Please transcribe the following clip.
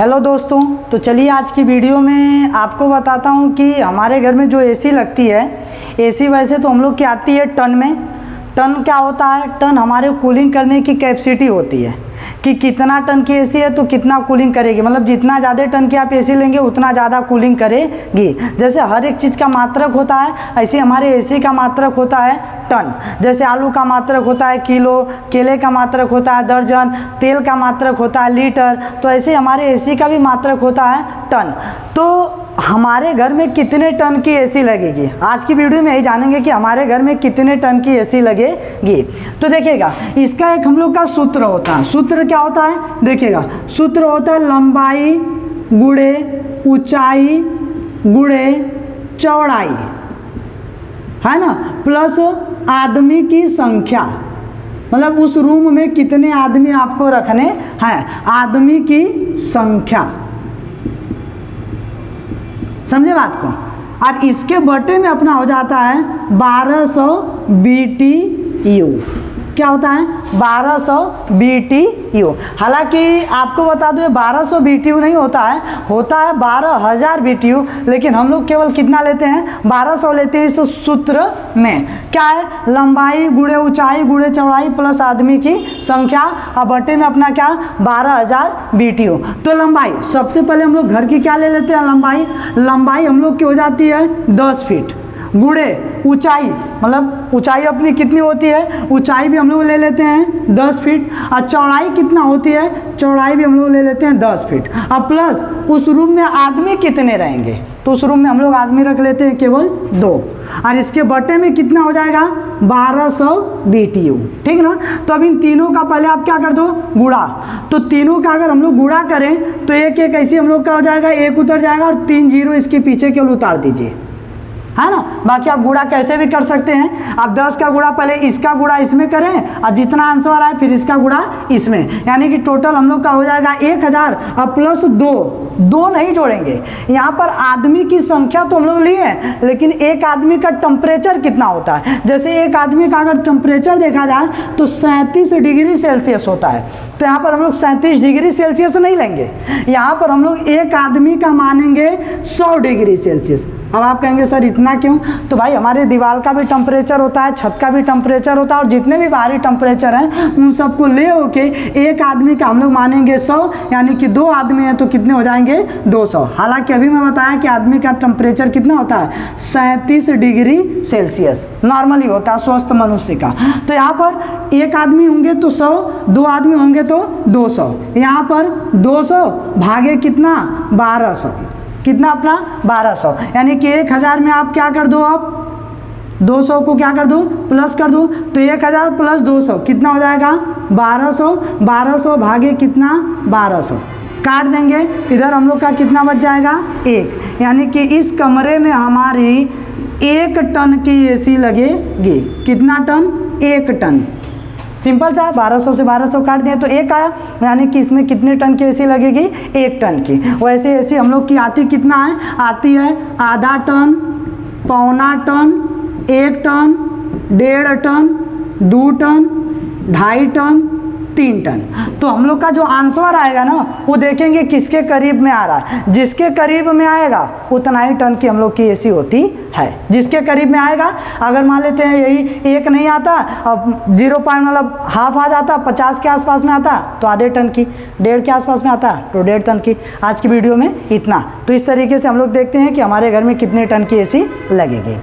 Hello दोस्तों, तो चलिए आज की वीडियो में आपको बताता हूँ कि हमारे घर में जो एसी लगती है, एसी वैसे तो हम लोग की आती है टन में। टन क्या होता है? टन हमारे कूलिंग करने की कैपेसिटी होती है कि कितना टन की एसी है तो कितना कूलिंग करेगी, मतलब जितना ज़्यादा टन की आप एसी लेंगे उतना ज़्यादा कूलिंग करेगी। जैसे हर एक चीज़ का मात्रक होता है, ऐसे हमारे एसी का मात्रक होता है टन। जैसे आलू का मात्रक होता है किलो, केले का मात्रक होता है दर्जन, तेल का मात्रक होता है लीटर, तो ऐसे हमारे एसी का भी मात्रक होता है टन। तो हमारे घर में कितने टन की एसी लगेगी, आज की वीडियो में यही जानेंगे कि हमारे घर में कितने टन की एसी लगेगी। तो देखिएगा, इसका एक हम लोग का सूत्र होता है। सूत्र क्या होता है? देखिएगा, सूत्र होता है लंबाई गुणे ऊंचाई गुणे चौड़ाई, है ना, प्लस आदमी की संख्या, मतलब उस रूम में कितने आदमी आपको रखने हैं, आदमी की संख्या। समझे बात को? और इसके बटे में अपना हो जाता है 1200 BTU। क्या होता है? 1200 BTU। हालांकि आपको बता दो 1200 BTU नहीं होता है, होता है 12,000 BTU, लेकिन हम लोग केवल कितना लेते हैं? 1200 लेते हैं इस सूत्र में। क्या है? लंबाई गुणे ऊंचाई गुणे चौड़ाई प्लस आदमी की संख्या, और बटे में अपना क्या? 12,000 BTU। तो लंबाई सबसे पहले हम लोग घर की क्या ले लेते हैं? लंबाई हम लोग की हो जाती है 10 फीट, गुणे ऊंचाई, मतलब ऊंचाई अपनी कितनी होती है, ऊंचाई भी हम लोग ले लेते हैं 10 फीट, और चौड़ाई कितना होती है, चौड़ाई भी हम लोग ले लेते हैं 10 फीट, और प्लस उस रूम में आदमी कितने रहेंगे, तो उस रूम में हम लोग आदमी रख लेते हैं केवल 2, और इसके बटे में कितना हो जाएगा? 1200 BTU। ठीक ना? तो अब इन तीनों का पहले आप क्या कर दो? गुणा। तो तीनों का अगर हम लोग गुणा करें तो एक एक ऐसे हम लोग का हो जाएगा, एक उतर जाएगा और 3 जीरो इसके पीछे केवल उतार दीजिए, है ना। बाकी आप गुणा कैसे भी कर सकते हैं। आप 10 का गुणा पहले इसका गुणा इसमें करें और जितना आंसर आए फिर इसका गुणा इसमें, यानी कि टोटल हम लोग का हो जाएगा 1000 और प्लस 2 नहीं जोड़ेंगे। यहाँ पर आदमी की संख्या तो हम लोग लिए हैं, लेकिन एक आदमी का टेम्परेचर कितना होता है। जैसे एक आदमी का अगर टेम्परेचर देखा जाए तो 37 डिग्री सेल्सियस होता है, तो यहाँ पर हम लोग 37 डिग्री सेल्सियस नहीं लेंगे, यहाँ पर हम लोग एक आदमी का मानेंगे 100 डिग्री सेल्सियस। अब आप कहेंगे सर इतना क्यों? तो भाई हमारे दीवार का भी टेम्परेचर होता है, छत का भी टेम्परेचर होता है, और जितने भी बाहरी टेम्परेचर हैं उन सबको ले होके एक आदमी का हम लोग मानेंगे 100, यानी कि 2 आदमी हैं तो कितने हो जाएंगे? 200। हालांकि अभी मैं बताया कि आदमी का टेम्परेचर कितना होता है? 37 डिग्री सेल्सियस नॉर्मली होता है स्वस्थ मनुष्य का। तो यहाँ पर एक आदमी होंगे तो 100, 2 आदमी होंगे तो 200। यहाँ पर 200 भागे कितना? 1200। कितना अपना? 1200, यानी कि 1000 में आप क्या कर दो? अब 200 को क्या कर दूं? प्लस कर दूं, तो 1000 प्लस 200 कितना हो जाएगा? 1200। 1200 भागे कितना? 1200 काट देंगे, इधर हम लोग का कितना बच जाएगा? 1, यानी कि इस कमरे में हमारी 1 टन की एसी लगेगी। कितना टन? 1 टन। सिंपल सा, 1200 से 1200 काट दिए तो 1 आया, यानी कि इसमें कितने टन की एसी लगेगी? 1 टन की। वैसे एसी हम लोग की आती कितना है? आती है आधा टन, पौना ton, 1 ton, 1.5 ton, 2 ton, 2.5 ton, 3 ton. तो हम लोग का जो आंसर आएगा ना, वो देखेंगे किसके करीब में आ रहा है। जिसके करीब में आएगा उतना ही टन की हम लोग की एसी होती है, जिसके करीब में आएगा। अगर मान लेते हैं यही 1 नहीं आता, अब 0 पॉइंट मतलब हाफ आ जाता, 50 के आसपास में आता तो आधे टन की, 1.5 के आसपास में आता तो 1.5 टन की। आज की वीडियो में इतना। तो इस तरीके से हम लोग देखते हैं कि हमारे घर में कितने टन की एसी लगेगी।